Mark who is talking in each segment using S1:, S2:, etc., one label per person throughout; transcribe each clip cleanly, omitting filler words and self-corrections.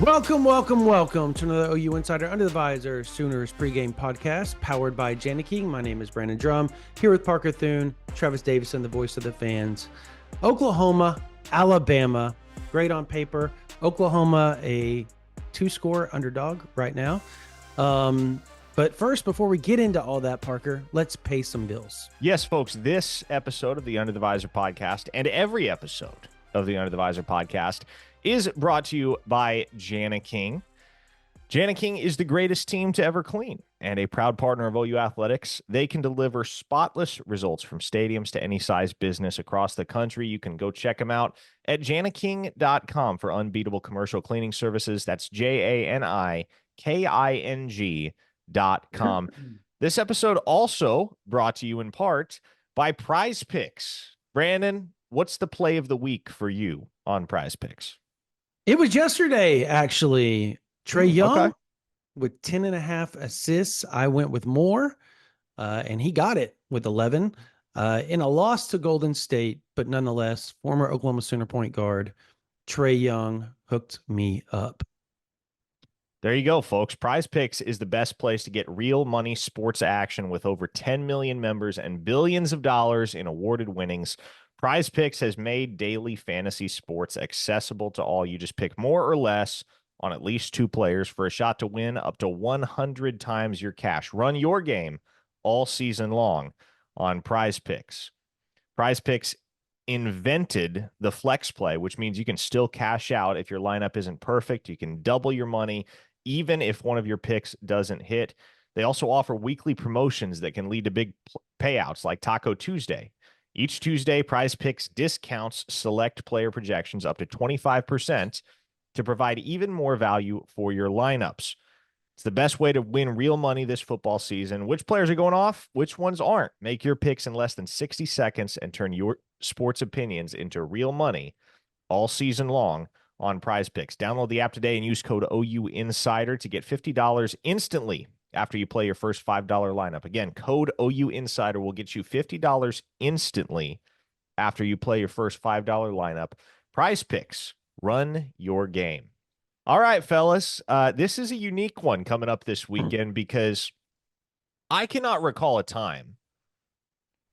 S1: Welcome to another OU Insider Under the Visor Sooners pregame podcast powered by Jani-King. My name is Brandon Drum, here with Parker Thune, Travis Davison, the voice of the fans. Oklahoma, Alabama, great on paper. Oklahoma, a 2-score underdog right now. But first, before we get into all that, Parker, let's pay some bills.
S2: Yes, folks, this episode of the Under the Visor podcast and every episode of the Under the Visor podcast is brought to you by Jani-King. Jani-King is the greatest team to ever clean and a proud partner of OU Athletics. They can deliver spotless results from stadiums to any size business across the country. You can go check them out at janiking.com for unbeatable commercial cleaning services. That's JANIKING.com. This episode also brought to you in part by Prize Picks. Brandon, what's the play of the week for you on Prize Picks?
S1: It was yesterday, actually. Trae Young with 10.5 assists. I went with more, and he got it with 11 in a loss to Golden State. But nonetheless, former Oklahoma Sooner point guard Trae Young hooked me up.
S2: There you go, folks. Prize Picks is the best place to get real money sports action with over 10 million members and billions of dollars in awarded winnings. Prize Picks has made daily fantasy sports accessible to all. You just pick more or less on at least 2 players for a shot to win up to 100 times your cash. Run your game all season long on Prize Picks. Prize Picks invented the flex play, which means you can still cash out if your lineup isn't perfect. You can double your money even if one of your picks doesn't hit. They also offer weekly promotions that can lead to big payouts like Taco Tuesday. Each Tuesday, Prize Picks discounts select player projections up to 25% to provide even more value for your lineups. It's the best way to win real money this football season. Which players are going off? Which ones aren't? Make your picks in less than 60 seconds and turn your sports opinions into real money all season long on Prize Picks. Download the app today and use code OU Insider to get $50 instantly after you play your first $5 lineup. Again, code OU Insider will get you $50 instantly after you play your first $5 lineup. Prize Picks, run your game. All right, fellas, this is a unique one coming up this weekend because I cannot recall a time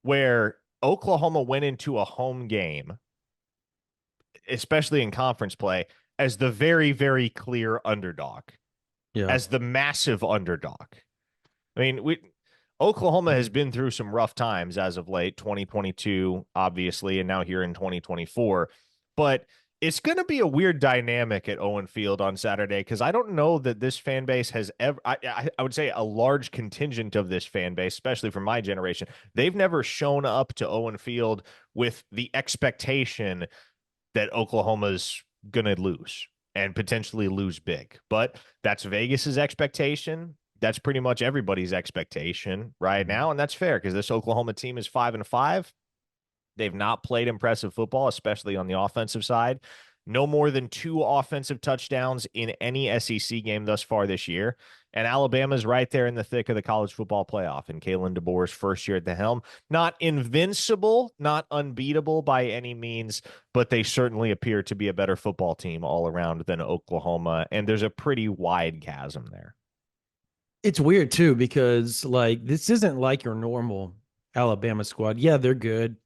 S2: where Oklahoma went into a home game, especially in conference play, as the very, very clear underdog. Yeah. As the massive underdog. I mean, Oklahoma has been through some rough times as of late, 2022, obviously, and now here in 2024. But it's going to be a weird dynamic at Owen Field on Saturday because I don't know that this fan base has ever, I would say a large contingent of this fan base, especially from my generation, they've never shown up to Owen Field with the expectation that Oklahoma's going to lose and potentially lose big. But that's Vegas's expectation. That's pretty much everybody's expectation right now. And that's fair because this Oklahoma team is 5-5. They've not played impressive football, especially on the offensive side. No more than 2 offensive touchdowns in any SEC game thus far this year. And Alabama's right there in the thick of the college football playoff in Kalen DeBoer's first year at the helm. Not invincible, not unbeatable by any means, but they certainly appear to be a better football team all around than Oklahoma. And there's a pretty wide chasm there.
S1: It's weird, too, because like this isn't like your normal Alabama squad. Yeah, they're good.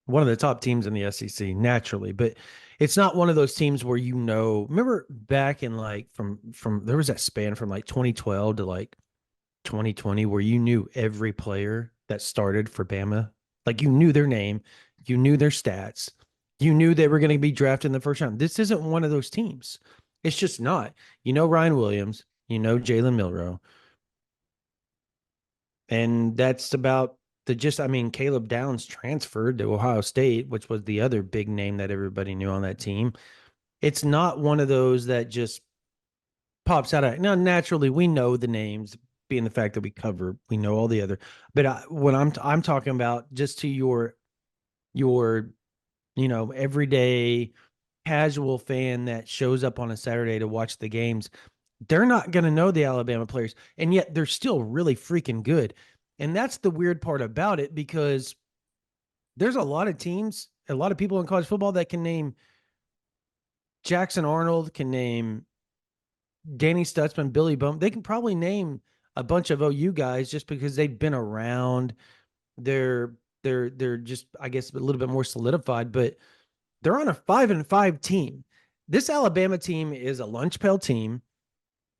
S1: One of the top teams in the SEC naturally, but it's not one of those teams where, remember back in like from there was that span from like 2012 to like 2020 where you knew every player that started for Bama. Like you knew their name, you knew their stats, you knew they were going to be drafted in the first round. This isn't one of those teams. It's just not. Ryan Williams, Jalen Milroe. And that's about Caleb Downs transferred to Ohio State, which was the other big name that everybody knew on that team. It's not one of those that just pops out. Now, naturally, we know the names, being the fact that we know all the other. But when I'm talking about just to your everyday casual fan that shows up on a Saturday to watch the games, they're not going to know the Alabama players, and yet they're still really freaking good. And that's the weird part about it, because there's a lot of teams, a lot of people in college football that can name Jackson Arnold can name Danny Stutzman, Billy Bum. They can probably name a bunch of OU guys just because they've been around. They're they're just, I guess, a little bit more solidified, but they're on a 5-5 team. This Alabama team is a lunch pail team.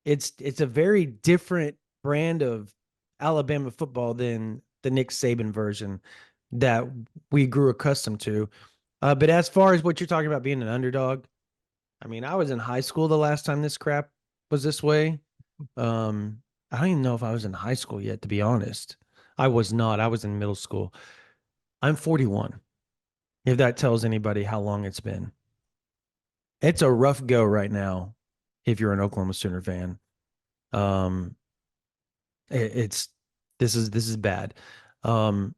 S1: It's a very different brand of Alabama football than the Nick Saban version that we grew accustomed to. But as far as what you're talking about being an underdog, I mean, I was in high school the last time this crap was this way. I don't even know if I was in high school yet, to be honest. I was not. I was in middle school. I'm 41. If that tells anybody how long it's been. It's a rough go right now if you're an Oklahoma Sooner fan. Um, it's this is bad. Um,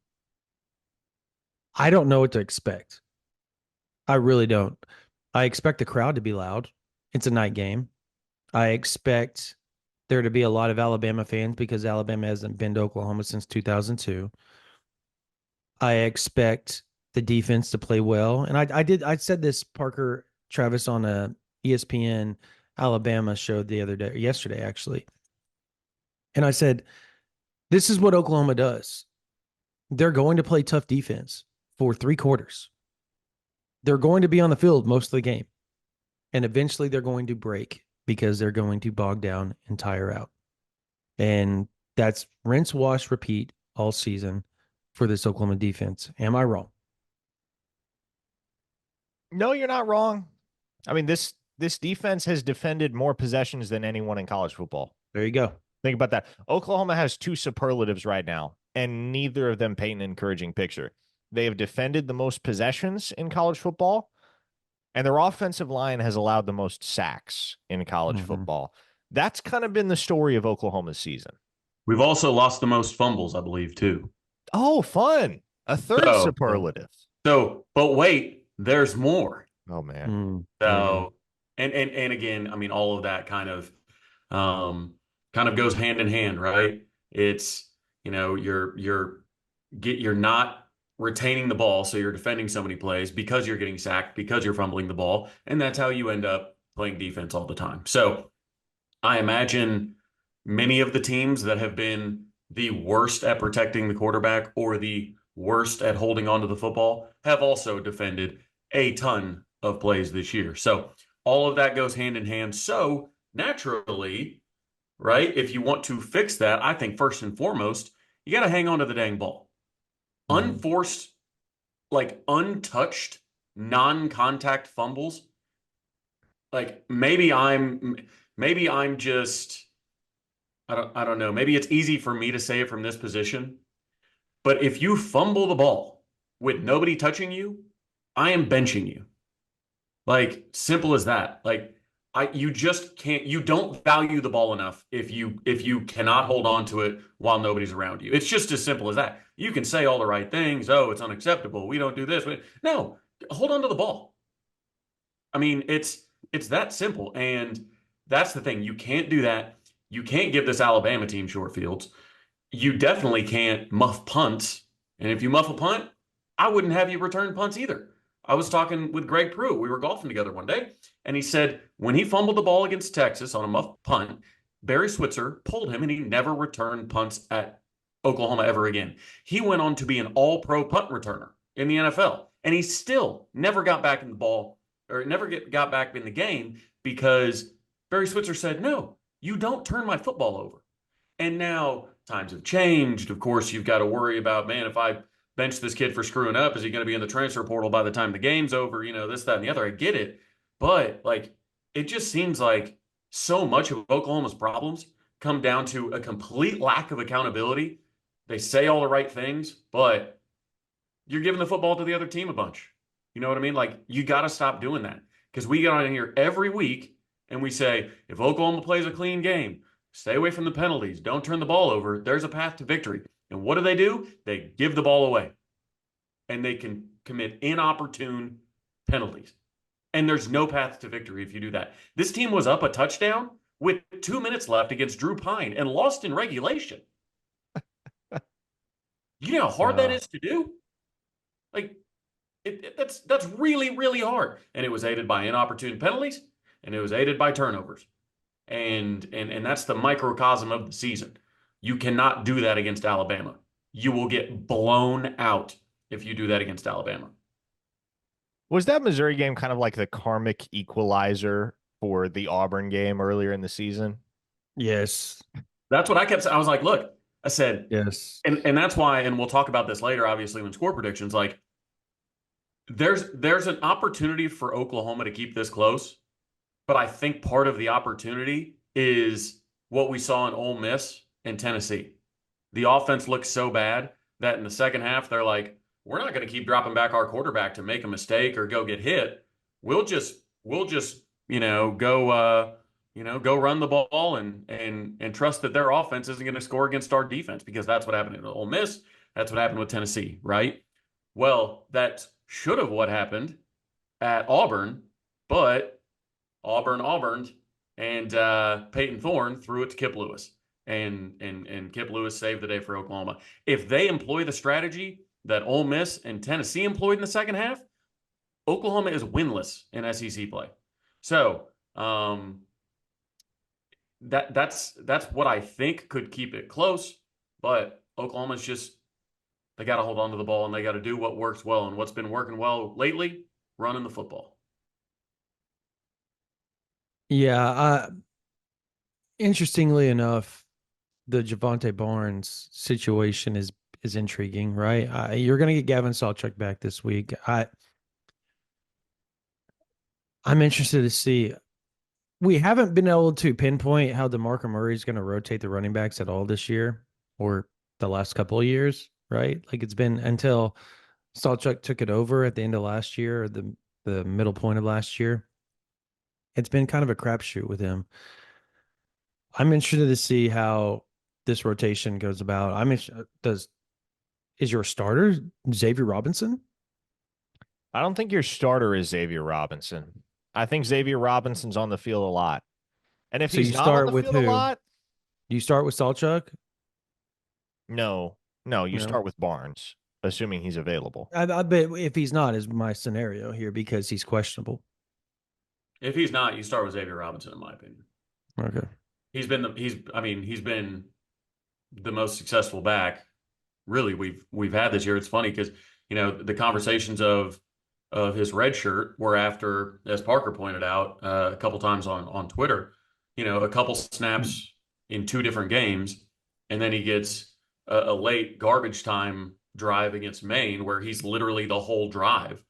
S1: I don't know what to expect. I really don't. I expect the crowd to be loud. It's a night game. I expect there to be a lot of Alabama fans because Alabama hasn't been to Oklahoma since 2002. I expect the defense to play well. And I said this, Parker Travis, on a ESPN Alabama show the other day, yesterday, actually. And I said, this is what Oklahoma does. They're going to play tough defense for 3 quarters. They're going to be on the field most of the game. And eventually they're going to break because they're going to bog down and tire out. And that's rinse, wash, repeat all season for this Oklahoma defense. Am I wrong?
S2: No, you're not wrong. I mean, this defense has defended more possessions than anyone in college football.
S1: There you go.
S2: Think about that. Oklahoma has 2 superlatives right now, and neither of them paint an encouraging picture. They have defended the most possessions in college football, and their offensive line has allowed the most sacks in college football. That's kind of been the story of Oklahoma's season.
S3: We've also lost the most fumbles, I believe, too.
S2: Oh, fun. A third superlative.
S3: So, but wait, there's more.
S2: Oh, man.
S3: So, and again, I mean, all of that kind of goes hand in hand, right? It's, you're not retaining the ball, so you're defending so many plays because you're getting sacked, because you're fumbling the ball, and that's how you end up playing defense all the time. So I imagine many of the teams that have been the worst at protecting the quarterback or the worst at holding onto the football have also defended a ton of plays this year. So all of that goes hand in hand. So naturally, right, if you want to fix that, I think first and foremost, you got to hang on to the dang ball. Unforced, like untouched, non-contact fumbles. Like maybe I'm just, I don't know. Maybe it's easy for me to say it from this position, but if you fumble the ball with nobody touching you, I am benching you. Like simple as that. Like you just can't, you don't value the ball enough if you cannot hold on to it while nobody's around you. It's just as simple as that. You can say all the right things. Oh, it's unacceptable. We don't do this. No, hold on to the ball. I mean, it's that simple. And that's the thing. You can't do that. You can't give this Alabama team short fields. You definitely can't muff punts. And if you muff a punt, I wouldn't have you return punts either. I was talking with Greg Pruitt. We were golfing together one day, and he said when he fumbled the ball against Texas on a muff punt, Barry Switzer pulled him, and he never returned punts at Oklahoma ever again. He went on to be an all-pro punt returner in the NFL, and he still never got back in the ball or never got back in the game because Barry Switzer said, no, you don't turn my football over. And now times have changed. Of course, you've got to worry about, man, if I bench this kid for screwing up, is he going to be in the transfer portal by the time the game's over? This, that, and the other. I get it. But like, it just seems like so much of Oklahoma's problems come down to a complete lack of accountability. They say all the right things, but you're giving the football to the other team a bunch. You know what I mean? Like, you got to stop doing that because we get on here every week and we say, if Oklahoma plays a clean game, stay away from the penalties, don't turn the ball over, there's a path to victory. And what do? They give the ball away. And they can commit inopportune penalties. And there's no path to victory if you do that. This team was up a touchdown with 2 minutes left against Drew Pine and lost in regulation. You know how hard that is to do? Like, That's really, really hard. And it was aided by inopportune penalties, and it was aided by turnovers. And that's the microcosm of the season. You cannot do that against Alabama. You will get blown out if you do that against Alabama.
S2: Was that Missouri game kind of like the karmic equalizer for the Auburn game earlier in the season?
S1: Yes.
S3: That's what I kept saying. I was like, look, I said,
S1: Yes.
S3: and that's why, and we'll talk about this later, obviously, when score predictions, like there's an opportunity for Oklahoma to keep this close, but I think part of the opportunity is what we saw in Ole Miss and Tennessee. The offense looked so bad that in the second half, they're like, we're not going to keep dropping back our quarterback to make a mistake or go get hit. We'll just go run the ball and trust that their offense isn't going to score against our defense, because that's what happened in Ole Miss. That's what happened with Tennessee, right? Well, that should have what happened at Auburn, but Auburned, and Peyton Thorne threw it to Kip Lewis, and Kip Lewis saved the day for Oklahoma. If they employ the strategy that Ole Miss and Tennessee employed in the second half, Oklahoma is winless in SEC play. So that's what I think could keep it close. But Oklahoma's just, they got to hold on to the ball, and they got to do what works well. And what's been working well lately, running the football.
S1: Yeah. Interestingly enough, the Javonte Barnes situation is intriguing, right? You're going to get Gavin Sawchuk back this week. I'm interested to see. We haven't been able to pinpoint how DeMarco Murray is going to rotate the running backs at all this year or the last couple of years, right? Like it's been until Sawchuk took it over at the end of last year or the middle point of last year. It's been kind of a crapshoot with him. I'm interested to see how this rotation goes about. Is your starter Xavier Robinson?
S2: I don't think your starter is Xavier Robinson. I think Xavier Robinson's on the field a lot. And if
S1: So
S2: he's
S1: you
S2: not on
S1: start
S2: the
S1: with
S2: field a
S1: who?
S2: lot,
S1: Do you start with Salchuk?
S2: no, you
S1: No.
S2: start with Barnes, assuming he's available.
S1: I bet if he's not is my scenario here because he's questionable.
S3: If he's not, you start with Xavier Robinson, in my opinion.
S1: Okay.
S3: He's been the most successful back really we've had this year. It's funny because the conversations of his red shirt were after, as Parker pointed out a couple times on Twitter, a couple snaps in two different games, and then he gets a late garbage time drive against Maine where he's literally the whole drive,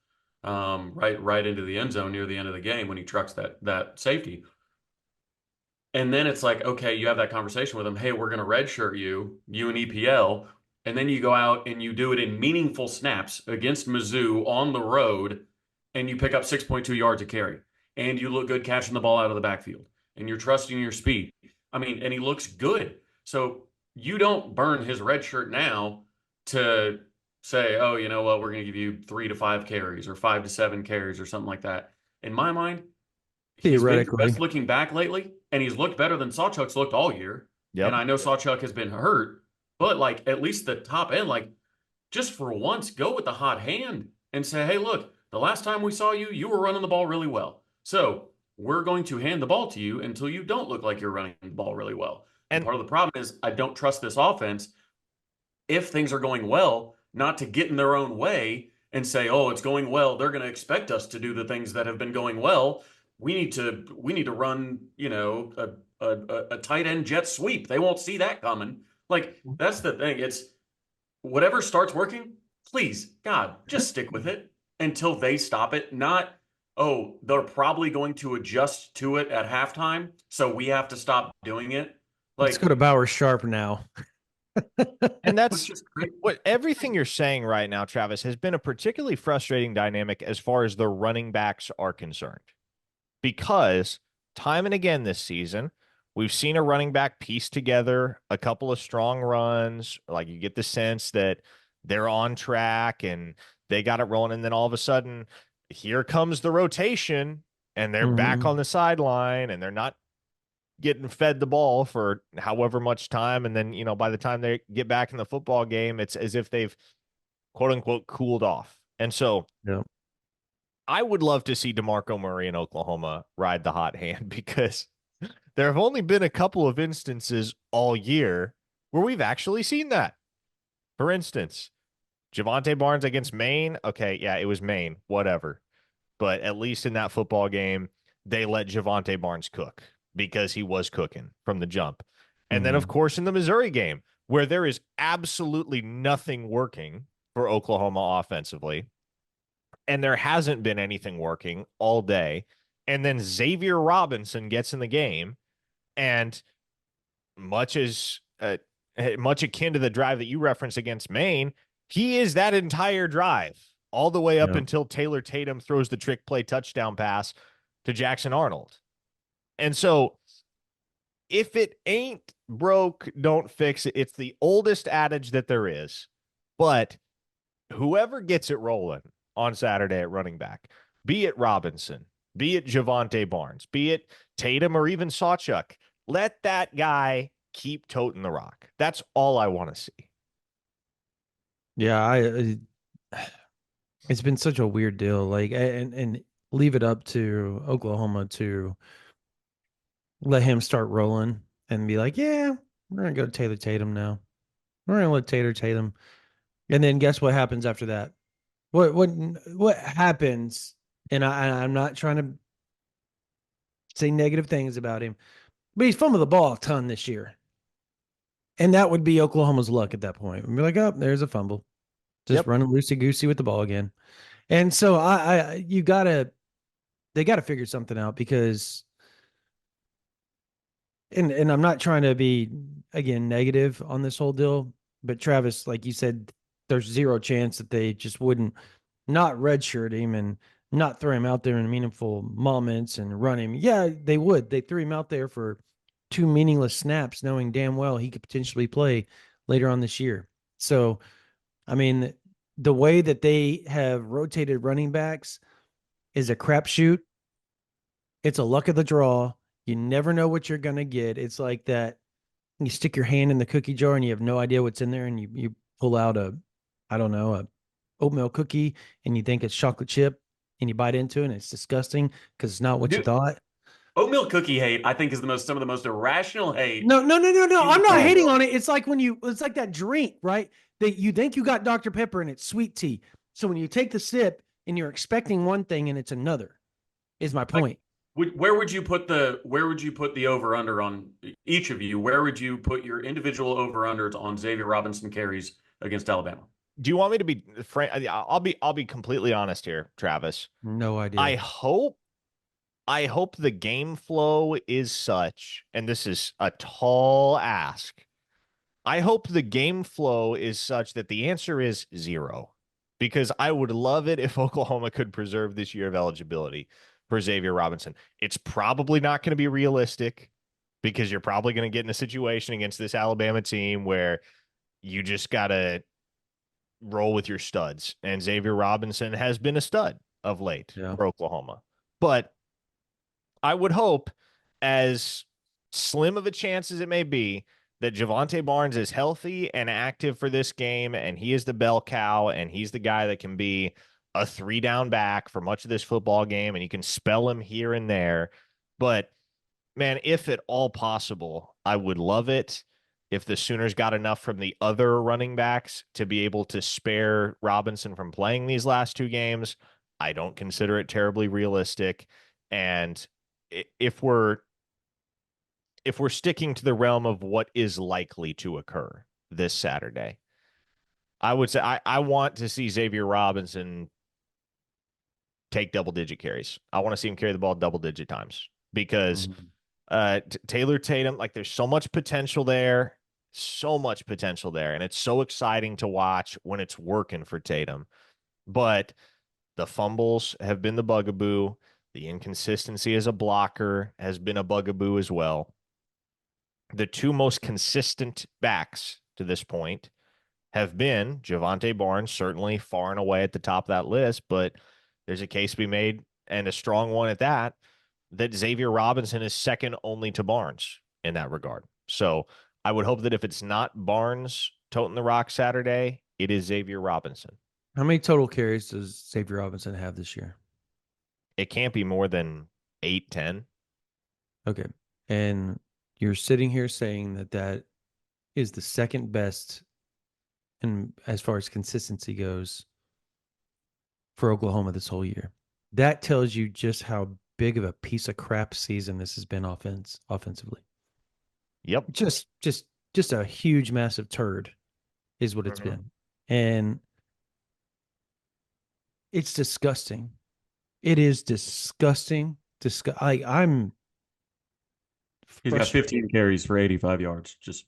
S3: right into the end zone near the end of the game when he trucks that safety. And then it's like, okay, you have that conversation with him. Hey, we're going to redshirt you and EPL. And then you go out and you do it in meaningful snaps against Mizzou on the road, and you pick up 6.2 yards a carry. And you look good catching the ball out of the backfield. And you're trusting your speed. And he looks good. So you don't burn his red shirt now to say, oh, you know what, we're going to give you 3 to 5 carries or 5 to 7 carries or something like that. In my mind, he's been the best looking back lately, and he's looked better than Sawchuk's looked all year. Yep. And I know Sawchuk has been hurt, but like at least the top end, like just for once, go with the hot hand and say, hey, look, the last time we saw you, you were running the ball really well. So we're going to hand the ball to you until you don't look like you're running the ball really well. And part of the problem is I don't trust this offense, if things are going well, not to get in their own way and say, oh, it's going well, they're going to expect us to do the things that have been going well. We need to run, a tight end jet sweep. They won't see that coming. Like, that's the thing. It's whatever starts working, please, God, just stick with it until they stop it. Not, oh, they're probably going to adjust to it at halftime, so we have to stop doing it. Like,
S1: let's go to Bauer Sharp now.
S2: And that's what everything you're saying right now, Travis, has been a particularly frustrating dynamic as far as the running backs are concerned. Because time and again this season, we've seen a running back piece together a couple of strong runs. Like you get the sense that they're on track and they got it rolling. And then all of a sudden, here comes the rotation and they're back on the sideline and they're not getting fed the ball for however much time. And then, by the time they get back in the football game, it's as if they've quote unquote cooled off. And so
S1: Yeah.
S2: I would love to see DeMarco Murray in Oklahoma ride the hot hand because there have only been a couple of instances all year where we've actually seen that. For instance, Javonte Barnes against Maine. Okay, yeah, it was Maine, whatever. But at least in that football game, they let Javonte Barnes cook because he was cooking from the jump. And then, of
S1: Mhm.
S2: course, in the Missouri game, where there is absolutely nothing working for Oklahoma offensively, and there hasn't been anything working all day. And then Xavier Robinson gets in the game, and much as much akin to the drive that you referenced against Maine, he is that entire drive all the way up
S1: Yeah.
S2: until Taylor Tatum throws the trick play touchdown pass to Jackson Arnold. And so if it ain't broke, don't fix it. It's the oldest adage that there is. But whoever gets it rolling on Saturday at running back, be it Robinson, be it Javonte Barnes, be it Tatum or even Sawchuk, let that guy keep toting the rock. That's all I want to see.
S1: Yeah, it's been such a weird deal. Like, and leave it up to Oklahoma to let him start rolling and be like, yeah, we're gonna go to Taylor Tatum now. We're gonna let Taylor Tatum, and then guess what happens after that? What happens? And I'm not trying to say negative things about him, but he's fumbled the ball a ton this year, and that would be Oklahoma's luck at that point. We'd be like, oh, there's a fumble, just
S2: Yep.
S1: running loosey goosey with the ball again. And so they gotta figure something out because, and I'm not trying to be again negative on this whole deal, but Travis, like you said, there's zero chance that they just wouldn't not redshirt him and not throw him out there in meaningful moments and run him. Yeah, they would. They threw him out there for two meaningless snaps, knowing damn well he could potentially play later on this year. So, I mean, the way that they have rotated running backs is a crapshoot. It's a luck of the draw. You never know what you're going to get. It's like that. You stick your hand in the cookie jar and you have no idea what's in there, and you pull out I don't know, a oatmeal cookie, and you think it's chocolate chip, and you bite into it, and it's disgusting because it's not what you
S3: Dude,
S1: thought.
S3: oatmeal cookie hate, I think, is some of the most irrational hate
S1: No, no, no, no, no.
S3: in
S1: I'm
S3: the
S1: not
S3: football
S1: hating
S3: world.
S1: on it. It's like it's like that drink, right? That you think you got Dr. Pepper and it's sweet tea. So when you take the sip and you're expecting one thing and it's another, is my
S3: Like,
S1: point.
S3: where would you put the over under on each of you? Where would you put your individual over unders on Xavier Robinson carries against Alabama?
S2: Do you want me to be frank? I'll be completely honest here, Travis.
S1: No idea.
S2: I hope I hope the game flow is such, and this is a tall ask. I hope the game flow is such that the answer is 0, because I would love it if Oklahoma could preserve this year of eligibility for Xavier Robinson. It's probably not going to be realistic because you're probably going to get in a situation against this Alabama team where you just got to roll with your studs. And Xavier Robinson has been a stud of late
S1: Yeah.
S2: for Oklahoma. But I would hope, as slim of a chance as it may be, that Javonte Barnes is healthy and active for this game, and he is the bell cow, and he's the guy that can be a 3-down back for much of this football game, and you can spell him here and there. But, man, if at all possible, I would love it if the Sooners got enough from the other running backs to be able to spare Robinson from playing these last 2 games. I don't consider it terribly realistic. And if we're sticking to the realm of what is likely to occur this Saturday, I would say I want to see Xavier Robinson take double-digit carries. I want to see him carry the ball double-digit times because
S1: Mhm.
S2: Taylor Tatum, like, there's so much potential there, and it's so exciting to watch when it's working for Tatum. But the fumbles have been the bugaboo. The inconsistency as a blocker has been a bugaboo as well. The 2 most consistent backs to this point have been Javonte Barnes, certainly far and away at the top of that list, but there's a case to be made, and a strong one at that, that Xavier Robinson is second only to Barnes in that regard. So I would hope that if it's not Barnes toting the rock Saturday, it is Xavier Robinson.
S1: How many total carries does Xavier Robinson have this year?
S2: It can't be more than 8, 10.
S1: Okay. And you're sitting here saying that that is the second best and as far as consistency goes for Oklahoma this whole year. That tells you just how big of a piece of crap season this has been offensively.
S2: Yep.
S1: Just a huge massive turd is what it's been. And it's disgusting. It is disgusting. I'm
S3: He's got
S1: frustrated.
S3: 15 carries for 85 yards. Just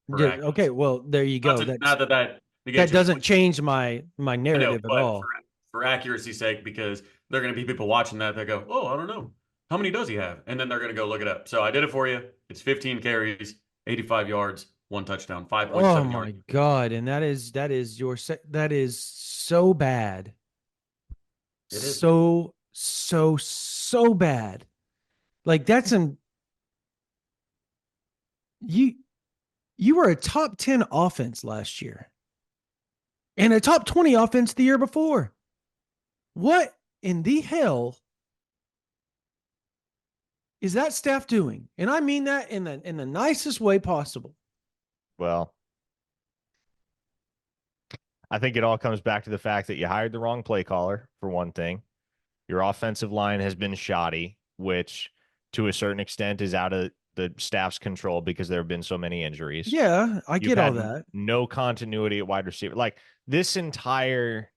S3: for
S1: Yeah, okay,
S3: accuracy.
S1: well, there you
S3: Not
S1: go.
S3: to, not that that
S1: That
S3: negates your
S1: doesn't
S3: point.
S1: change my
S3: I know,
S1: narrative at
S3: but
S1: all.
S3: for accuracy's sake, because they're going to be people watching that that go, oh, I don't know. How many does he have? And then they're going to go look it up. So I did it for you. It's 15 carries, 85 yards, 1 touchdown,
S1: Oh
S3: 5.7 yards.
S1: my God. And that is so bad.
S3: It is.
S1: So bad. Like that's you you were a top 10 offense last year and a top 20 offense the year before. What in the hell is that staff doing? And I mean that in the nicest way possible.
S2: Well, I think it all comes back to the fact that you hired the wrong play caller, for one thing. Your offensive line has been shoddy, which to a certain extent is out of the staff's control because there have been so many injuries.
S1: Yeah, I
S2: You've
S1: get all
S2: had
S1: that.
S2: no continuity at wide receiver. Like this entire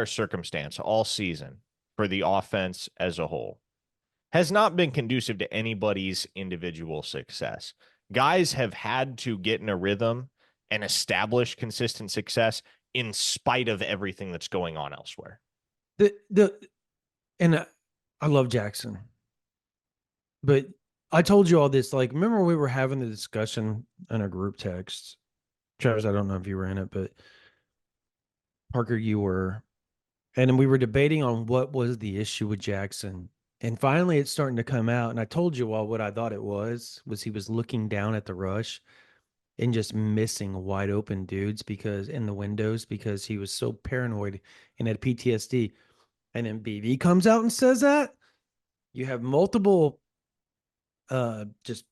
S2: circumstance all season for the offense as a whole has not been conducive to anybody's individual success. Guys have had to get in a rhythm and establish consistent success in spite of everything that's going on elsewhere.
S1: The and I love Jackson, but I told you all this. Like, remember we were having the discussion in a group text. Travis, I don't know if you were in it, but Parker, you were, and we were debating on what was the issue with Jackson. And finally, it's starting to come out. And I told you all what I thought it was he was looking down at the rush and just missing wide open dudes because in the windows because he was so paranoid and had PTSD. And then BV comes out and says that. You have multiple just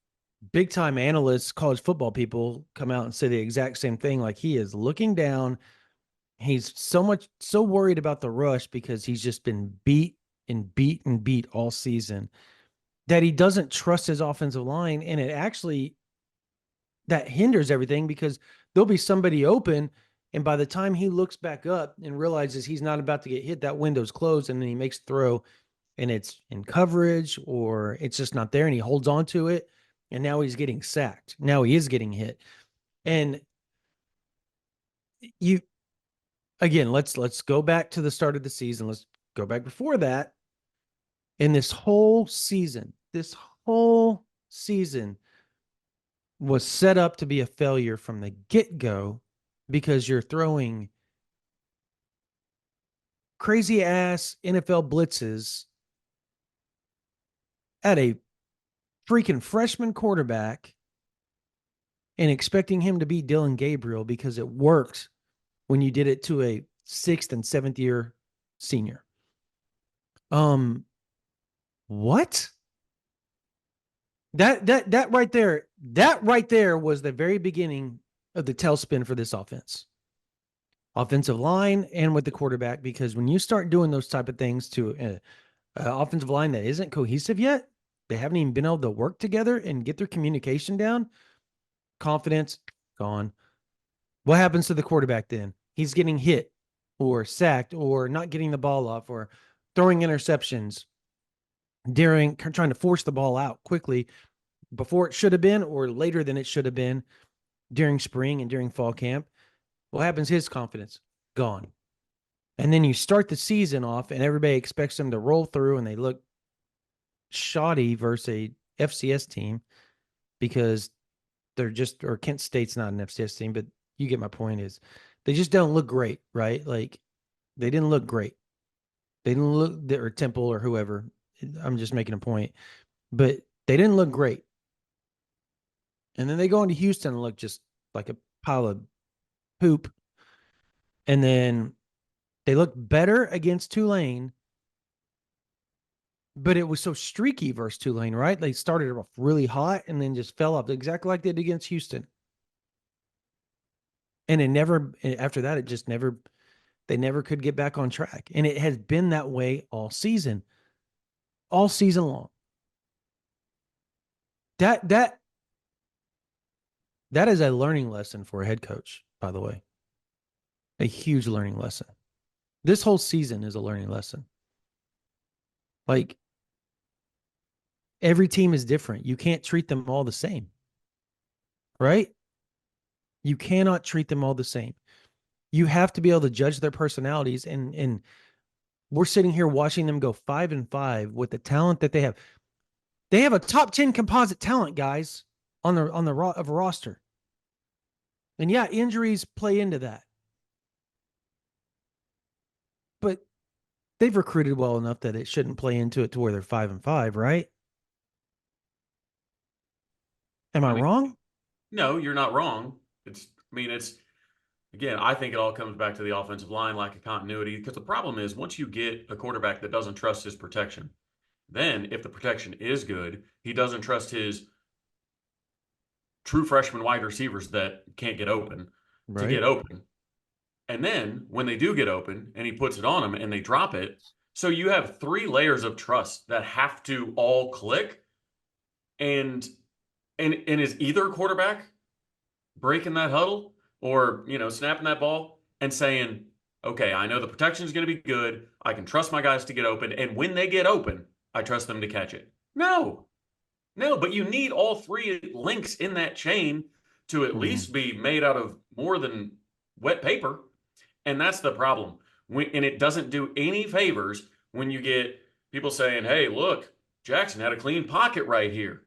S1: big time analysts, college football people come out and say the exact same thing. Like he is looking down. He's so worried about the rush because he's just been beat and beat and beat all season that he doesn't trust his offensive line. And it actually that hinders everything because there'll be somebody open. And by the time he looks back up and realizes he's not about to get hit, that window's closed and then he makes the throw and it's in coverage or it's just not there and he holds on to it. And now he's getting sacked. Now he is getting hit. And you, again, let's go back to the start of the season. Let's go back before that. And this whole season was set up to be a failure from the get-go because you're throwing crazy ass NFL blitzes at a freaking freshman quarterback and expecting him to be Dylan Gabriel because it worked when you did it to a 6th and 7th year senior. What? That right there was the very beginning of the tailspin for this offense. Offensive line and with the quarterback, because when you start doing those type of things to an offensive line that isn't cohesive yet, they haven't even been able to work together and get their communication down, confidence gone. What happens to the quarterback then? He's getting hit or sacked or not getting the ball off or throwing interceptions during trying to force the ball out quickly before it should have been or later than it should have been during spring and during fall camp. What happens? His confidence gone. And then you start the season off and everybody expects them to roll through and they look shoddy versus a FCS team because they're just, or Kent State's not an FCS team, but you get my point is they just don't look great, right? Like they didn't look great. They didn't look, or Temple or whoever. I'm just making a point, but they didn't look great. And then they go into Houston and look just like a pile of poop. And then they looked better against Tulane, but it was so streaky versus Tulane, right? They started off really hot and then just fell off, exactly like they did against Houston. And it never, after that, it just never, they never could get back on track. And it has been that way all season long. That is a learning lesson for a head coach, by the way. A huge learning lesson. This whole season is a learning lesson. Like, every team is different. You can't treat them all the same. Right? You cannot treat them all the same. You have to be able to judge their personalities. And we're sitting here watching them go 5-5 with the talent that they have. They have a top 10 composite talent, guys, on the roster. And yeah, injuries play into that. But they've recruited well enough that it shouldn't play into it to where they're 5-5, right? Am I wrong?
S3: No, you're not wrong. Again, I think it all comes back to the offensive line, lack of continuity, because the problem is once you get a quarterback that doesn't trust his protection, then if the protection is good, he doesn't trust his true freshman wide receivers that can't get open to get open. And then when they do get open and he puts it on them and they drop it, so you have 3 layers of trust that have to all click. And is either quarterback breaking that huddle or, snapping that ball and saying, okay, I know the protection is going to be good. I can trust my guys to get open. And when they get open, I trust them to catch it. No, but you need all 3 links in that chain to at least be made out of more than wet paper. And that's the problem. And it doesn't do any favors when you get people saying, hey, look, Jackson had a clean pocket right here.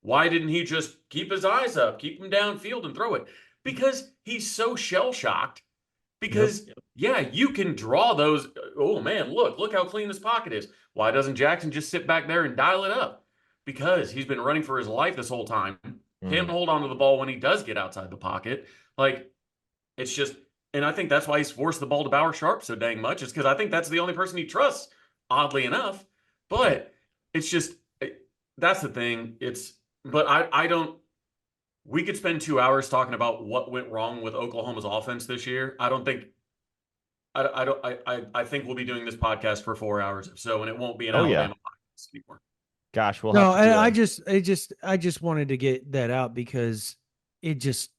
S3: Why didn't he just keep his eyes up, keep him downfield and throw it? Because he's so shell-shocked. Because, yeah, you can draw those. Oh, man, look how clean this pocket is. Why doesn't Jackson just sit back there and dial it up? Because he's been running for his life this whole time. Can't hold on to the ball when he does get outside the pocket. Like, it's just, and I think that's why he's forced the ball to Bauer Sharp so dang much, is because I think that's the only person he trusts, oddly enough. But it's just, that's the thing. But I don't, we could spend 2 hours talking about what went wrong with Oklahoma's offense this year. I think we'll be doing this podcast for 4 hours or so, and it won't be an Alabama podcast anymore.
S2: Gosh, we'll
S1: no,
S2: have to
S1: I just wanted to get that out because it just,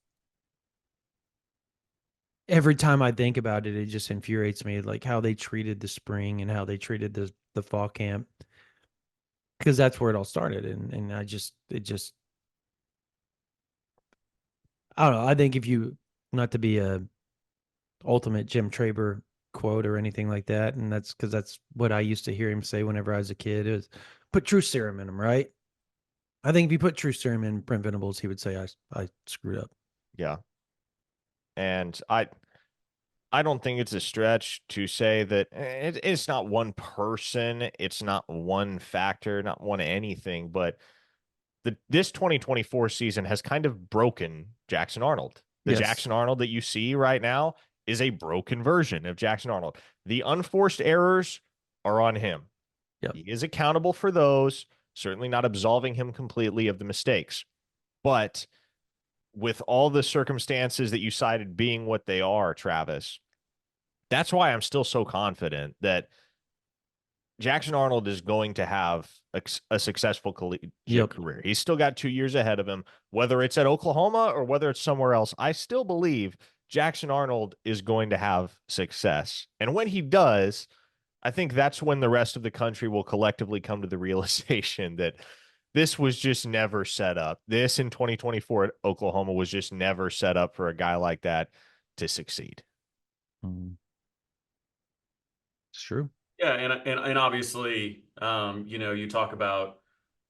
S1: every time I think about it, it just infuriates me, like how they treated the spring and how they treated the fall camp, because that's where it all started. And I don't know. I think if you, not to be a ultimate Jim Traber quote or anything like that, and that's because that's what I used to hear him say whenever I was a kid, is put truth serum in him, right? I think if you put truth serum in Brent Venables, he would say I screwed up.
S2: Yeah. And I don't think it's a stretch to say that it's not one person, it's not one factor, not one anything, but this 2024 season has kind of broken Jackson Arnold. The Jackson Arnold that you see right now is a broken version of Jackson Arnold. The unforced errors are on him.
S1: Yep.
S2: He is accountable for those, certainly not absolving him completely of the mistakes. But with all the circumstances that you cited being what they are, Travis, that's why I'm still so confident that Jackson Arnold is going to have a successful collegiate career. He's still got 2 years ahead of him, whether it's at Oklahoma or whether it's somewhere else. I still believe Jackson Arnold is going to have success. And when he does, I think that's when the rest of the country will collectively come to the realization that this was just never set up. This in 2024 at Oklahoma was just never set up for a guy like that to succeed.
S1: It's true.
S3: Yeah, and obviously, you talk about,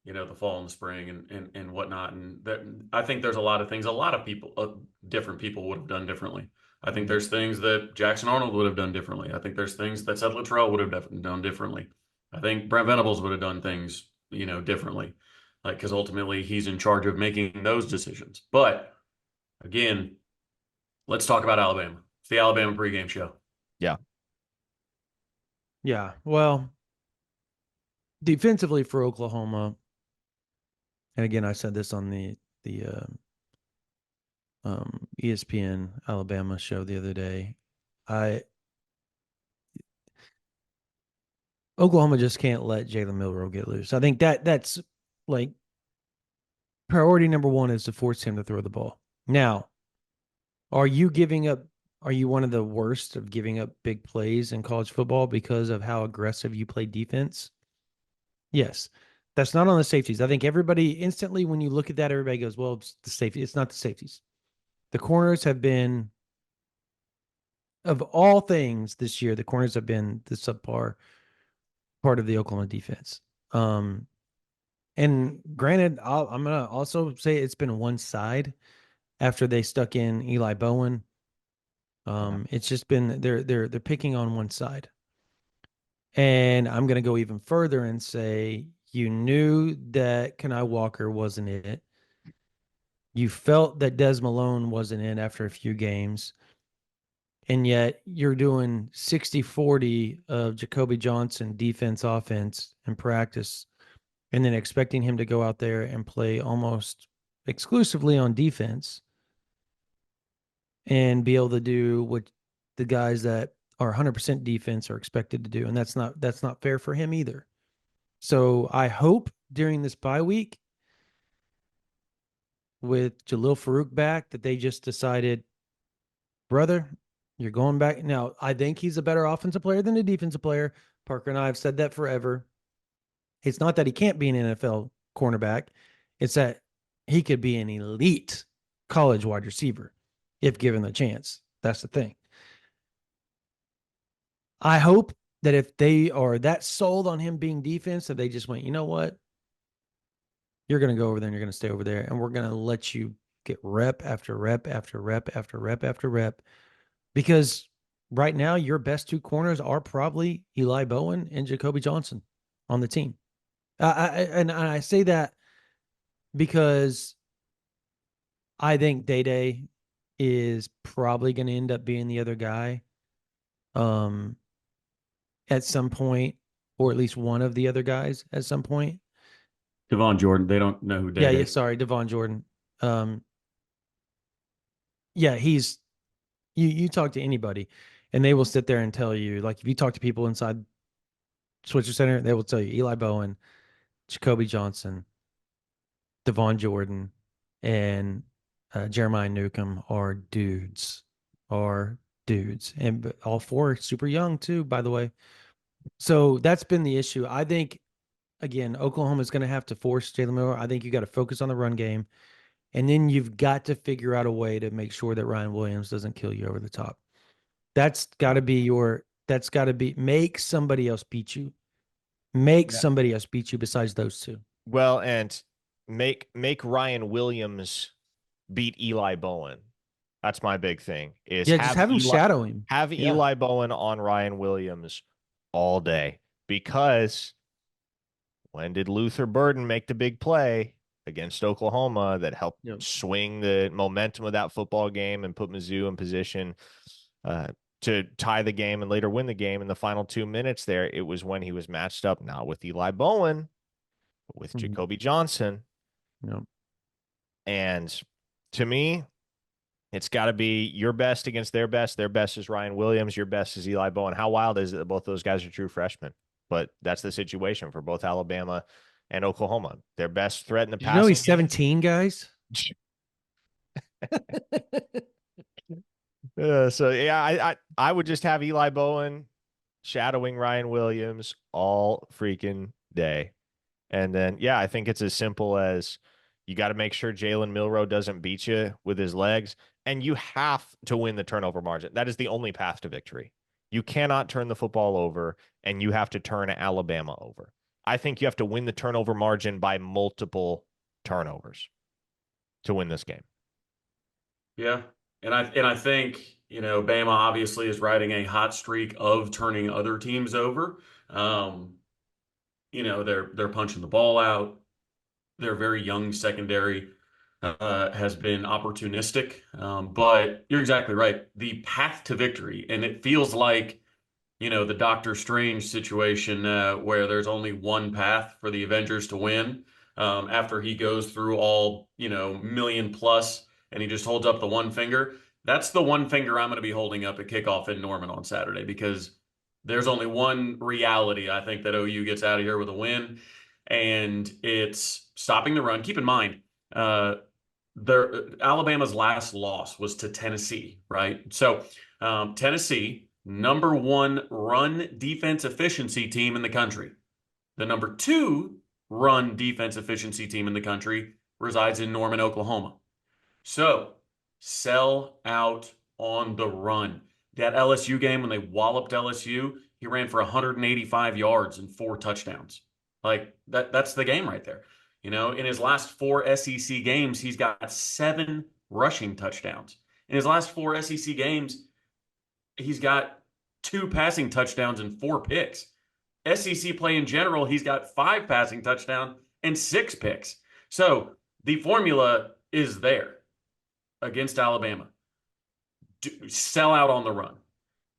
S3: the fall and the spring and whatnot, and that, I think there's a lot of things a lot of people, different people would have done differently. I think there's things that Jackson Arnold would have done differently. I think there's things that Seth Luttrell would have done differently. I think Brent Venables would have done things, differently, like, because ultimately he's in charge of making those decisions. But again, let's talk about Alabama. the Alabama pregame show.
S2: Yeah.
S1: Yeah. Well, defensively for Oklahoma, and again, I said this on the ESPN Alabama show the other day. Oklahoma just can't let Jalen Milroe get loose. I think that's like priority number one is to force him to throw the ball. Now, are you giving up? Are you one of the worst of giving up big plays in college football because of how aggressive you play defense? Yes. That's not on the safeties. I think everybody instantly, when you look at that, everybody goes, well, it's the safety. It's not the safeties. The corners have been, of all things this year, the corners have been the subpar part of the Oklahoma defense. And granted, I'm going to also say it's been one side after they stuck in Eli Bowen. It's just been they're picking on one side. And I'm going to go even further and say you knew that Kenai Walker wasn't it. You felt that Des Malone wasn't in after a few games. And yet you're doing 60-40 of Jacoby Johnson defense, offense, and practice, and then expecting him to go out there and play almost exclusively on defense and be able to do what the guys that are 100% defense are expected to do. And that's not fair for him either. So I hope during this bye week with Jalil Farouk back that they just decided, brother, you're going back. Now, I think he's a better offensive player than a defensive player. Parker and I have said that forever. It's not that he can't be an NFL cornerback. It's that he could be an elite college wide receiver if given the chance. That's the thing. I hope that if they are that sold on him being defense, that they just went, you know what? You're going to go over there and you're going to stay over there. And we're going to let you get rep after rep after rep after rep after rep. Because right now, your best two corners are probably Eli Bowen and Jacoby Johnson on the team. And I say that because I think Day is probably going to end up being the other guy at some point, or at least one of the other guys at some point.
S3: Devon Jordan. They don't know who Day
S1: Yeah, sorry, Devon Jordan. Yeah, he's you talk to anybody and they will sit there and tell you, like if you talk to people inside Switzer Center, they will tell you Eli Bowen, Jacoby Johnson, Devon Jordan, and Jeremiah Newcomb are dudes. And all four are super young too, by the way. So that's been the issue. I think, again, Oklahoma is going to have to force Jalen Miller. I think you got to focus on the run game. And then you've got to figure out a way to make sure that Ryan Williams doesn't kill you over the top. That's got to be make somebody else beat you. Somebody else beat you besides those two.
S2: Well, and make Ryan Williams beat Eli Bowen. That's my big thing. Is
S1: just have him shadow him.
S2: Have Eli Bowen on Ryan Williams all day. Because when did Luther Burden make the big play against Oklahoma that helped swing the momentum of that football game and put Mizzou in position to tie the game and later win the game in the final 2 minutes there? It was when he was matched up not with Eli Bowen, but with Jacoby Johnson.
S1: Yep.
S2: And to me, it's got to be your best against their best. Their best is Ryan Williams. Your best is Eli Bowen. How wild is it that both those guys are true freshmen? But that's the situation for both Alabama and Oklahoma. Their best threat in the passing.
S1: You know he's 17, guys.
S2: So yeah, I would just have Eli Bowen shadowing Ryan Williams all freaking day. And then, yeah, I think it's as simple as you got to make sure Jalen Milroe doesn't beat you with his legs, and you have to win the turnover margin. That is the only path to victory. You cannot turn the football over, and you have to turn Alabama over. I think you have to win the turnover margin by multiple turnovers to win this game.
S3: Yeah. And I think, Bama obviously is riding a hot streak of turning other teams over. They're punching the ball out. They're very young secondary. has been opportunistic. But you're exactly right. The path to victory, and it feels like, the Doctor Strange situation where there's only one path for the Avengers to win. After he goes through all, million plus, and he just holds up the one finger. That's the one finger I'm going to be holding up at kickoff in Norman on Saturday, because there's only one reality I think that OU gets out of here with a win, and it's stopping the run. Keep in mind, uh, Alabama's last loss was to Tennessee, right? So Tennessee, number one run defense efficiency team in the country. The number two run defense efficiency team in the country resides in Norman, Oklahoma. So sell out on the run. That LSU game, when they walloped LSU, he ran for 185 yards and 4 touchdowns. Like that's the game right there. In his last 4 SEC games, he's got 7 rushing touchdowns. In his last 4 SEC games, he's got 2 passing touchdowns and 4 picks. SEC play in general, he's got 5 passing touchdowns and 6 picks. So the formula is there against Alabama. Sell out on the run.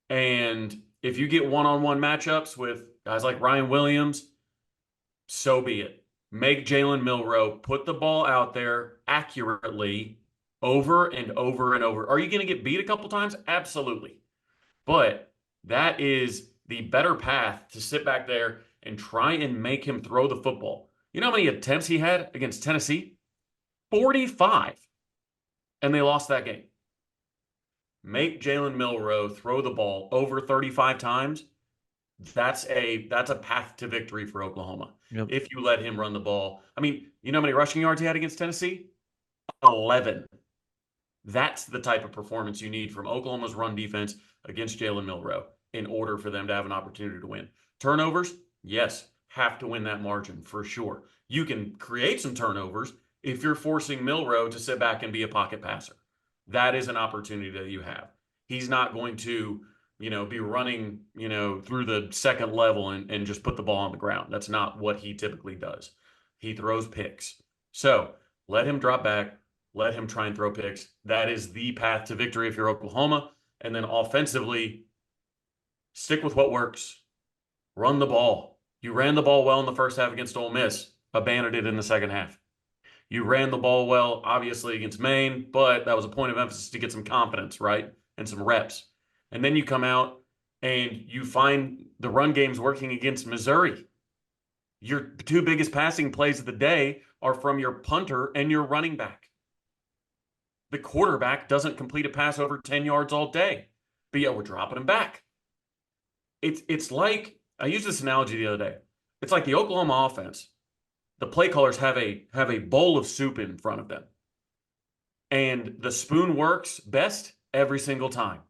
S3: And if you get one-on-one matchups with guys like Ryan Williams, so be it. Make Jalen Milroe put the ball out there accurately over and over and over. Are you going to get beat a couple times? Absolutely. But that is the better path to sit back there and try and make him throw the football. You know how many attempts he had against Tennessee? 45. And they lost that game. Make Jalen Milroe throw the ball over 35 times. That's a path to victory for Oklahoma.
S1: Yep.
S3: If you let him run the ball. I mean, you know how many rushing yards he had against Tennessee? 11. That's the type of performance you need from Oklahoma's run defense against Jalen Milroe in order for them to have an opportunity to win. Turnovers, yes, have to win that margin for sure. You can create some turnovers if you're forcing Milroe to sit back and be a pocket passer. That is an opportunity that you have. He's not going to, be running, through the second level and just put the ball on the ground. That's not what he typically does. He throws picks. So let him drop back. Let him try and throw picks. That is the path to victory if you're Oklahoma. And then offensively, stick with what works. Run the ball. You ran the ball well in the first half against Ole Miss. Abandoned it in the second half. You ran the ball well, obviously, against Maine, but that was a point of emphasis to get some confidence, right? And some reps. And then you come out and you find the run game's working against Missouri. Your 2 biggest passing plays of the day are from your punter and your running back. The quarterback doesn't complete a pass over 10 yards all day, but yet we're dropping him back. It's like, I used this analogy the other day. It's like the Oklahoma offense. The play callers have a bowl of soup in front of them. And the spoon works best every single time.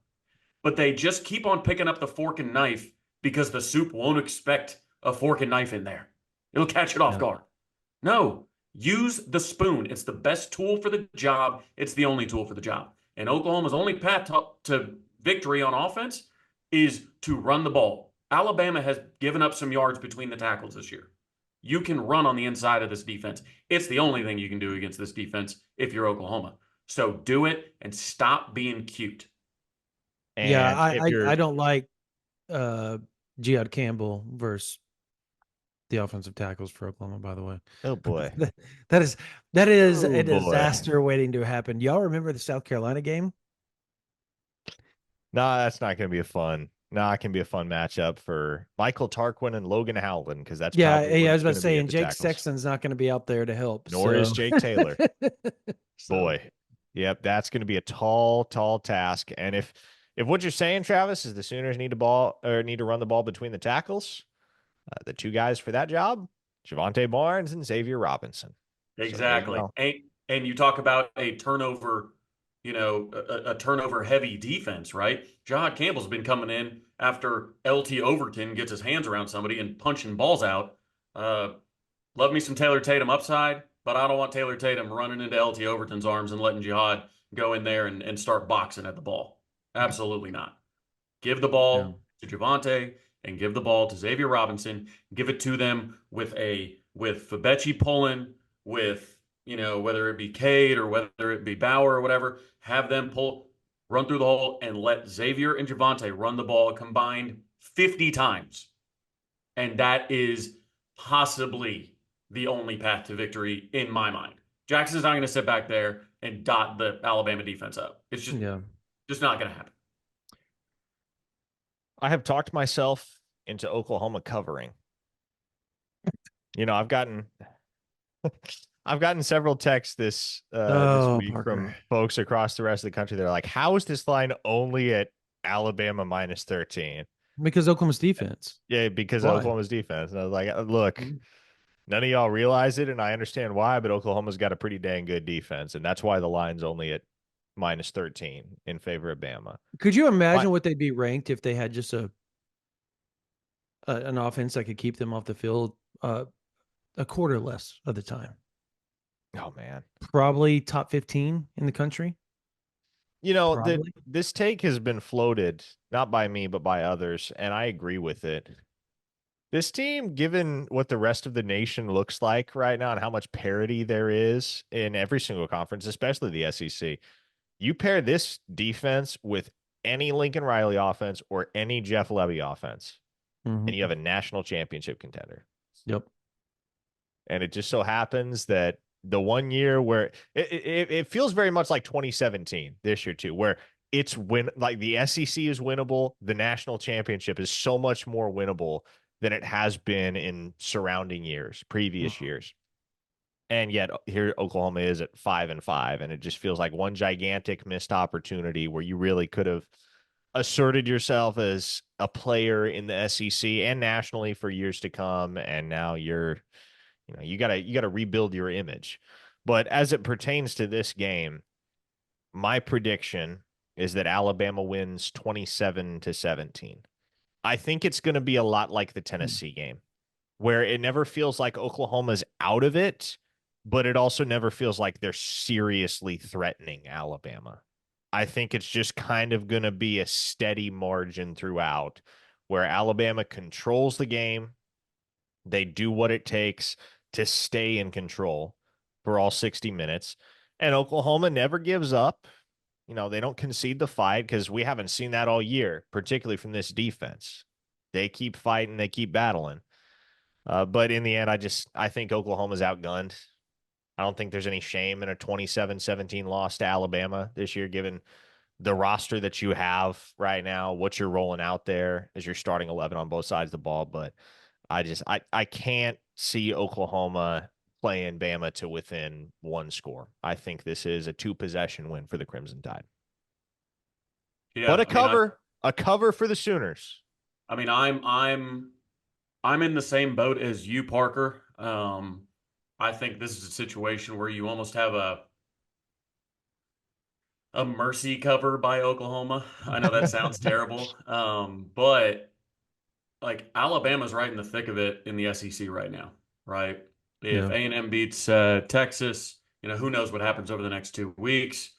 S3: But they just keep on picking up the fork and knife because the soup won't expect a fork and knife in there. It'll catch it off guard. No, use the spoon. It's the best tool for the job. It's the only tool for the job. And Oklahoma's only path to victory on offense is to run the ball. Alabama has given up some yards between the tackles this year. You can run on the inside of this defense. It's the only thing you can do against this defense if you're Oklahoma. So do it and stop being cute.
S2: And
S1: yeah, I don't like Jihad Campbell versus the offensive tackles for Oklahoma, by the way.
S2: Oh boy.
S1: that is a disaster waiting to happen. Y'all remember the South Carolina game?
S2: No, that's not going to be a fun. No, it can be a fun matchup for Michael Tarquin and Logan Howland, because that's
S1: I was about to say, and Jake Sexton's not going to be out there to help.
S2: Nor is Jake Taylor. Boy, yep, that's going to be a tall task. And if what you're saying, Travis, is the Sooners need to run the ball between the tackles, the 2 guys for that job, Javonte Barnes and Xavier Robinson.
S3: Exactly. So and you talk about a turnover. A turnover heavy defense, right? Jihad Campbell's been coming in after LT Overton gets his hands around somebody and punching balls out. Love me some Taylor Tatum upside, but I don't want Taylor Tatum running into LT Overton's arms and letting Jihad go in there and start boxing at the ball. Absolutely not. Give the ball to Javonte and give the ball to Xavier Robinson. Give it to them with Fabechi pulling, with whether it be Cade or whether it be Bauer or whatever, have them run through the hole and let Xavier and Javonte run the ball combined 50 times. And that is possibly the only path to victory in my mind. Jackson's not going to sit back there and dot the Alabama defense up. It's just not going to happen.
S2: I have talked myself into Oklahoma covering. I've gotten several texts this week
S1: Parker.
S2: from folks across the rest of the country. They're like, "How is this line only at Alabama minus 13?"
S1: Because Oklahoma's defense.
S2: Yeah, because of Oklahoma's defense. And I was like, "Look, none of y'all realize it, and I understand why, but Oklahoma's got a pretty dang good defense, and that's why the line's only at minus 13 in favor of Bama."
S1: Could you imagine what they'd be ranked if they had just an offense that could keep them off the field a quarter less of the time?
S2: Oh man,
S1: probably top 15 in the country.
S2: This take has been floated not by me but by others, and I agree with it. This team, given what the rest of the nation looks like right now and how much parity there is in every single conference, especially the SEC, you pair this defense with any Lincoln Riley offense or any Jeff Levy offense, and you have a national championship contender.
S1: Yep.
S2: And it just so happens that the one year where it feels very much like 2017 this year too, where it's like the SEC is winnable. The national championship is so much more winnable than it has been in surrounding years, previous years. And yet here Oklahoma is at 5-5, and it just feels like one gigantic missed opportunity where you really could have asserted yourself as a player in the SEC and nationally for years to come. And now you gotta rebuild your image. But as it pertains to this game, my prediction is that Alabama wins 27-17. I think it's going to be a lot like the Tennessee game, where it never feels like Oklahoma's out of it, but it also never feels like they're seriously threatening Alabama. I think it's just kind of going to be a steady margin throughout, where Alabama controls the game. They do what it takes to stay in control for all 60 minutes. And Oklahoma never gives up. They don't concede the fight, because we haven't seen that all year, particularly from this defense. They keep fighting. They keep battling. But in the end, I think Oklahoma's outgunned. I don't think there's any shame in a 27-17 loss to Alabama this year, given the roster that you have right now, what you're rolling out there as your starting 11 on both sides of the ball. But I can't see Oklahoma playing Bama to within one score. I think this is a 2-possession win for the Crimson Tide. Yeah, but a cover for the Sooners.
S3: I mean, I'm in the same boat as you, Parker. I think this is a situation where you almost have a mercy cover by Oklahoma. I know that sounds terrible, but like Alabama's right in the thick of it in the SEC right now, right? If A&M beats Texas, who knows what happens over the next 2 weeks.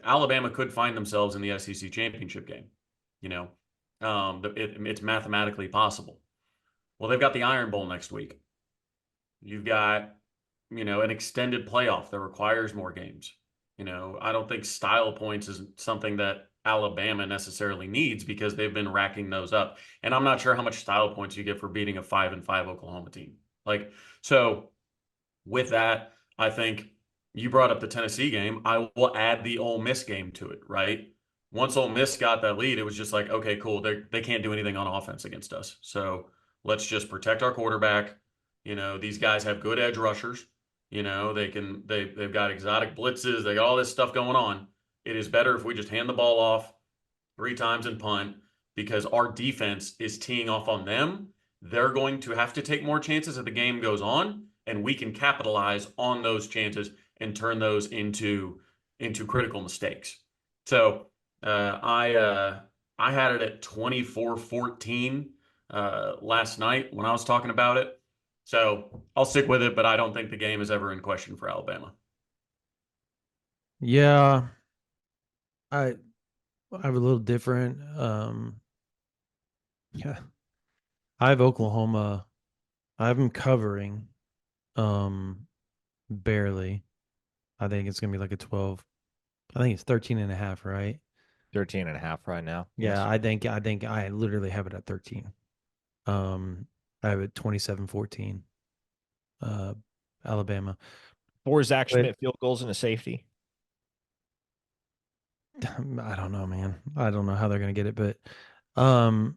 S3: Alabama could find themselves in the SEC championship game. It's mathematically possible. Well, they've got the Iron Bowl next week. You've got, an extended playoff that requires more games. I don't think style points is something that Alabama necessarily needs, because they've been racking those up. And I'm not sure how much style points you get for beating a 5-5 Oklahoma team. So with that, I think you brought up the Tennessee game. I will add the Ole Miss game to it, right? Once Ole Miss got that lead, it was just like, okay, cool. They can't do anything on offense against us. So let's just protect our quarterback. These guys have good edge rushers. They've got exotic blitzes. They got all this stuff going on. It is better if we just hand the ball off 3 times and punt, because our defense is teeing off on them. They're going to have to take more chances as the game goes on, and we can capitalize on those chances and turn those into critical mistakes. So I had it at 24-14 last night when I was talking about it. So I'll stick with it, but I don't think the game is ever in question for Alabama.
S1: Yeah. I have a little different. Yeah. I have Oklahoma. I have them covering barely. I think it's going to be like a 12. I think it's 13.5, right?
S2: 13.5 right now.
S1: Yeah,
S2: Yes.
S1: I think I literally have it at 13. I have it 27-14. Alabama.
S2: 4 Zach
S1: But
S2: Schmidt field goals and a safety.
S1: I don't know, man. I don't know how they're going to get it, but um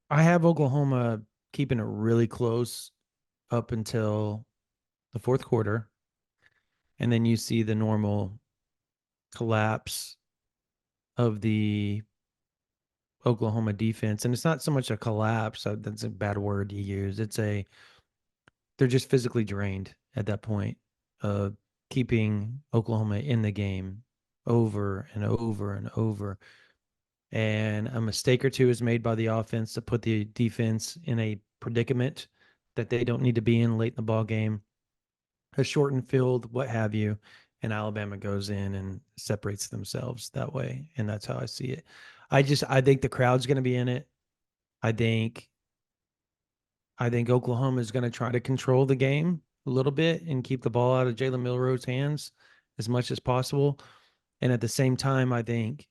S1: I have Oklahoma keeping it really close up until the fourth quarter, and then you see the normal collapse of the Oklahoma defense. And it's not so much a collapse, that's a bad word to use. They're just physically drained at that point, keeping Oklahoma in the game over and over and over. And a mistake or two is made by the offense to put the defense in a predicament that they don't need to be in late in the ball game, a shortened field, what have you. And Alabama goes in and separates themselves that way. And that's how I see it. I think the crowd's going to be in it. I think Oklahoma is going to try to control the game a little bit and keep the ball out of Jalen Milroe's hands as much as possible. And at the same time, I think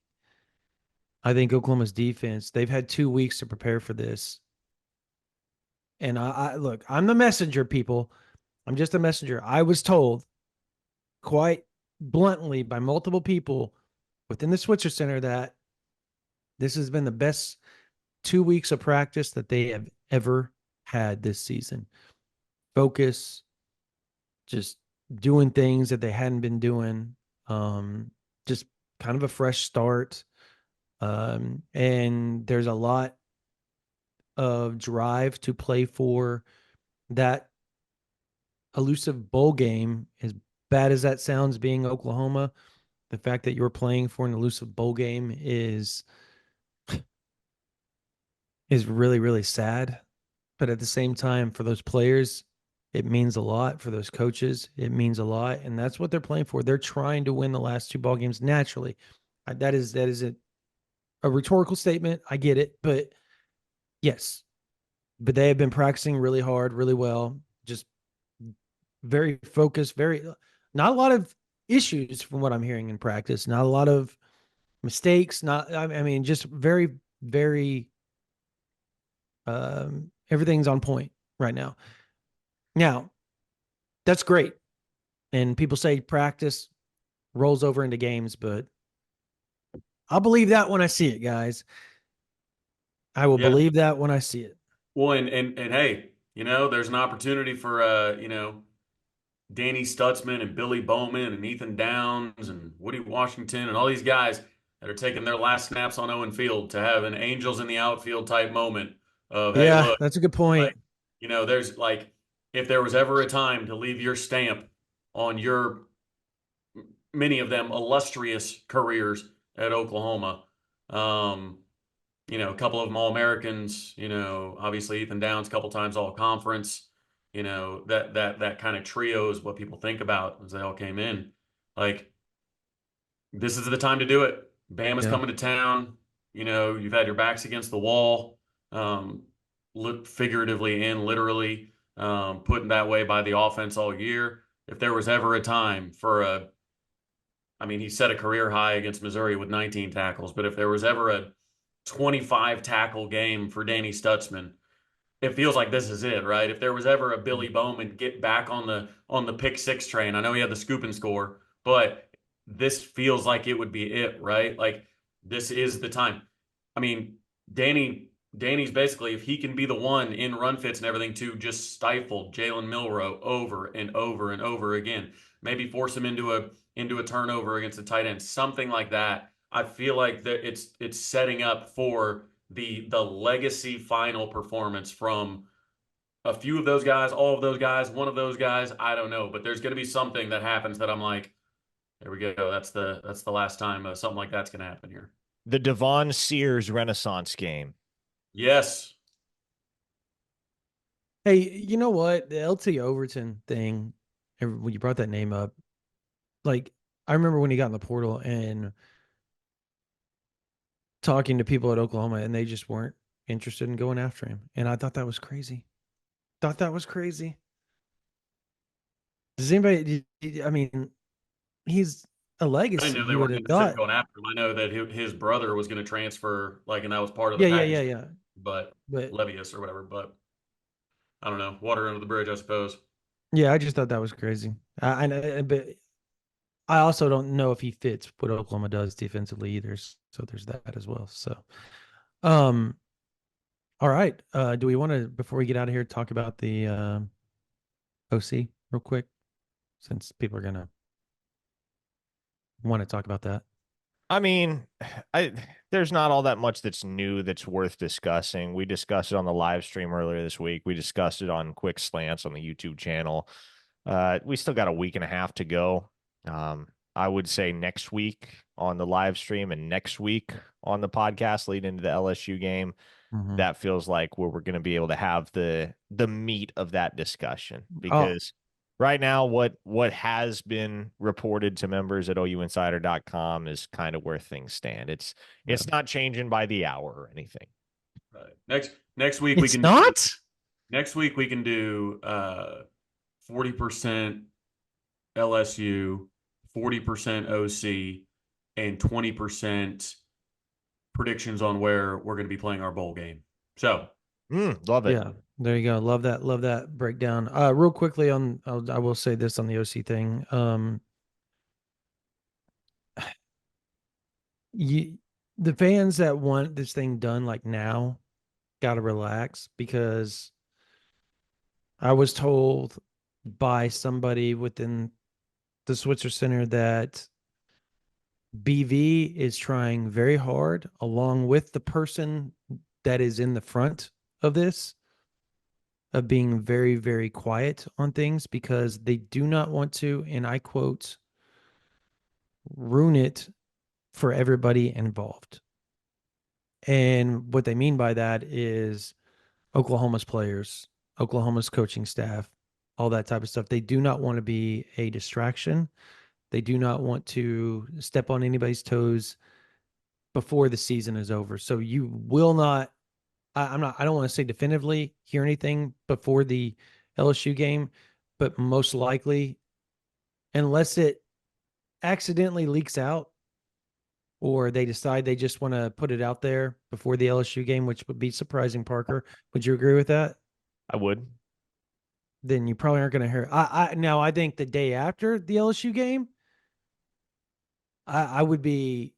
S1: Oklahoma's defense, they've had 2 weeks to prepare for this. And I look, I'm the messenger, people. I'm just a messenger. I was told quite bluntly by multiple people within the Switzer Center that this has been the best 2 weeks of practice that they have ever had this season. Focus, just doing things that they hadn't been doing. Just kind of a fresh start. And there's a lot of drive to play for that elusive bowl game. As bad as that sounds, being Oklahoma, the fact that you're playing for an elusive bowl game is really, really sad. But at the same time, for those players, it means a lot. For those coaches, it means a lot. And that's what they're playing for. They're trying to win the last two ball games naturally. That is a rhetorical statement. I get it. But yes, but they have been practicing really hard, really well, just very focused, not a lot of issues from what I'm hearing in practice, not a lot of mistakes, I mean, just very, very, everything's on point right now. Now, that's great. And people say practice rolls over into games, but I'll believe that when I see it, guys. I will
S3: Yeah.
S1: believe that when I see it.
S3: Well, and hey, there's an opportunity for Danny Stutzman and Billy Bowman and Ethan Downs and Woody Washington and all these guys that are taking their last snaps on Owen Field to have an angels in the outfield type moment of, hey,
S1: Yeah,
S3: look,
S1: that's a good point.
S3: like, there's like, if there was ever a time to leave your stamp on your, many of them illustrious careers at Oklahoma, a couple of them All-Americans, obviously Ethan Downs, a couple times All-Conference, that kind of trio is what people think about as they all came in. Like, this is the time to do it. Bama's
S1: Yeah.
S3: coming to town. You've had your backs against the wall, figuratively and literally, put in that way by the offense all year. If there was ever a time for he set a career high against Missouri with 19 tackles, but if there was ever a 25 tackle game for Danny Stutzman, it feels like this is it, right? If there was ever a Billy Bowman get back on the pick six train, I know he had the scoop and score, but this feels like it would be it, right? Like, this is the time. I mean, Danny's basically, if he can be the one in run fits and everything to just stifle Jalen Milroe over and over and over again, maybe force him into a turnover against a tight end, something like that. I feel like that it's setting up for the legacy final performance from a few of those guys, all of those guys, one of those guys. I don't know, but there's going to be something that happens that I'm like, there we go. That's the last time something like that's going to happen here.
S2: The Devon Sears Renaissance game.
S3: Yes.
S1: Hey, you know what? The LT Overton thing, when you brought that name up, like, I remember when he got in the portal and talking to people at Oklahoma, and they just weren't interested in going after him. And I thought that was crazy. Thought that was crazy. Does anybody? I mean, he's a
S3: I didn't
S1: legacy.
S3: know they
S1: You would
S3: weren't
S1: have
S3: necessarily
S1: thought.
S3: going after him. I know that his brother was going to transfer, like, and that was part of the
S1: Yeah, yeah,
S3: package,
S1: yeah, yeah.
S3: but
S1: But
S3: Levius or whatever. But I don't know. Water under the bridge, I suppose.
S1: yeah, I just thought that was crazy. But I also don't know if he fits what Oklahoma does defensively either. So there's that as well. So, um, all right. Do we want to, before we get out of here, talk about the OC real quick, since people are gonna want to talk about that?
S2: I mean, I there's not all that much that's new that's worth discussing. We discussed it on the live stream earlier this week. We discussed it on Quick Slants on the YouTube channel. We still got a week and a half to go. I would say next week on the live stream and next week on the podcast leading into the LSU game, that feels like where we're going to be able to have the meat of that discussion.
S1: Oh,
S2: Because right now what has been reported to members at ouinsider.com is kind of where things stand. It's
S1: yeah.
S2: not changing by the hour or anything.
S3: Right. Next week we
S1: It's
S3: can
S1: not.
S3: next week we can do 40% LSU, 40% OC, and 20% predictions on where we're going to be playing our bowl game. So,
S2: Love it.
S1: Yeah, there you go. Love that. Love that breakdown. Real quickly on, I will say this on the OC thing. The fans that want this thing done like now got to relax, because I was told by somebody within the Switzer Center that BV is trying very hard, along with the person that is in the front of this, of being very, very quiet on things, because they do not want to, and I quote, ruin it for everybody involved. And what they mean by that is Oklahoma's players, Oklahoma's coaching staff, all that type of stuff. They do not want to be a distraction. They do not want to step on anybody's toes before the season is over. So you will not, I don't want to say definitively hear anything before the LSU game, but most likely, unless it accidentally leaks out, or they decide they just want to put it out there before the LSU game, which would be surprising. Parker, would you agree with that?
S2: I would.
S1: Then you probably aren't going to hear. Now I think the day after the LSU game, I would be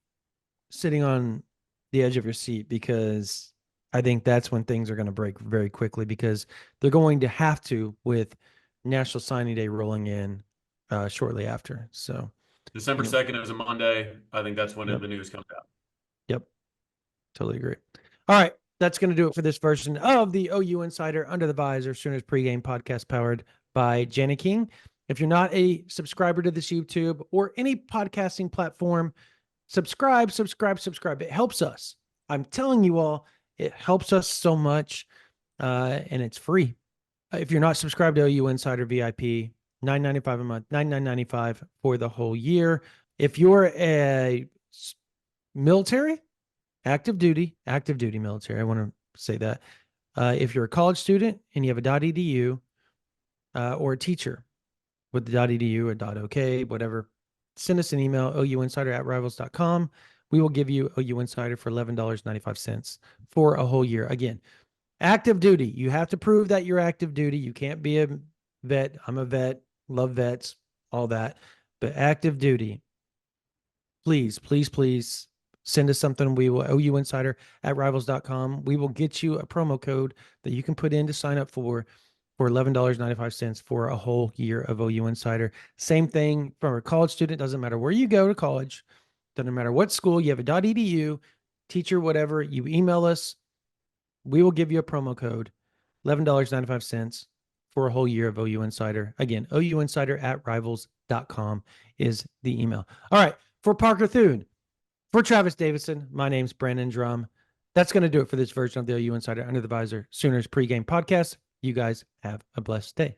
S1: sitting on the edge of your seat, because I think that's when things are going to break very quickly, because they're going to have to, with National Signing Day rolling in shortly after. So
S3: December 2nd is a Monday. I think that's when
S1: Yep.
S3: the news comes out.
S1: Yep. Totally agree. All right. That's going to do it for this version of the OU Insider Under the Visor Sooners pregame podcast, powered by Jani-King. If you're not a subscriber to this YouTube or any podcasting platform, subscribe. It helps us. I'm telling you all, it helps us so much, and it's free. If you're not subscribed to OU Insider VIP, $9.95 a month, $99.95 for the whole year. If you're a military, active duty military, I want to say that. If you're a college student and you have a .edu, or a teacher with the .edu or .ok, whatever, send us an email, ouinsider@rivals.com. We will give you OU Insider for $11.95 for a whole year. Again, active duty. You have to prove that you're active duty. You can't be a vet. I'm a vet, love vets, all that. But active duty, please send us something. We will, ouinsider@rivals.com. We will get you a promo code that you can put in to sign up for $11.95 for a whole year of OU Insider. Same thing for a college student. Doesn't matter where you go to college. Doesn't matter what school. You have a .edu, teacher, whatever. You email us. We will give you a promo code, $11.95 for a whole year of OU Insider. Again, ouinsider@rivals.com is the email. All right. For Parker Thune, for Travis Davidson, my name's Brandon Drum. That's going to do it for this version of the OU Insider Under the Visor Sooners pregame podcast. You guys have a blessed day.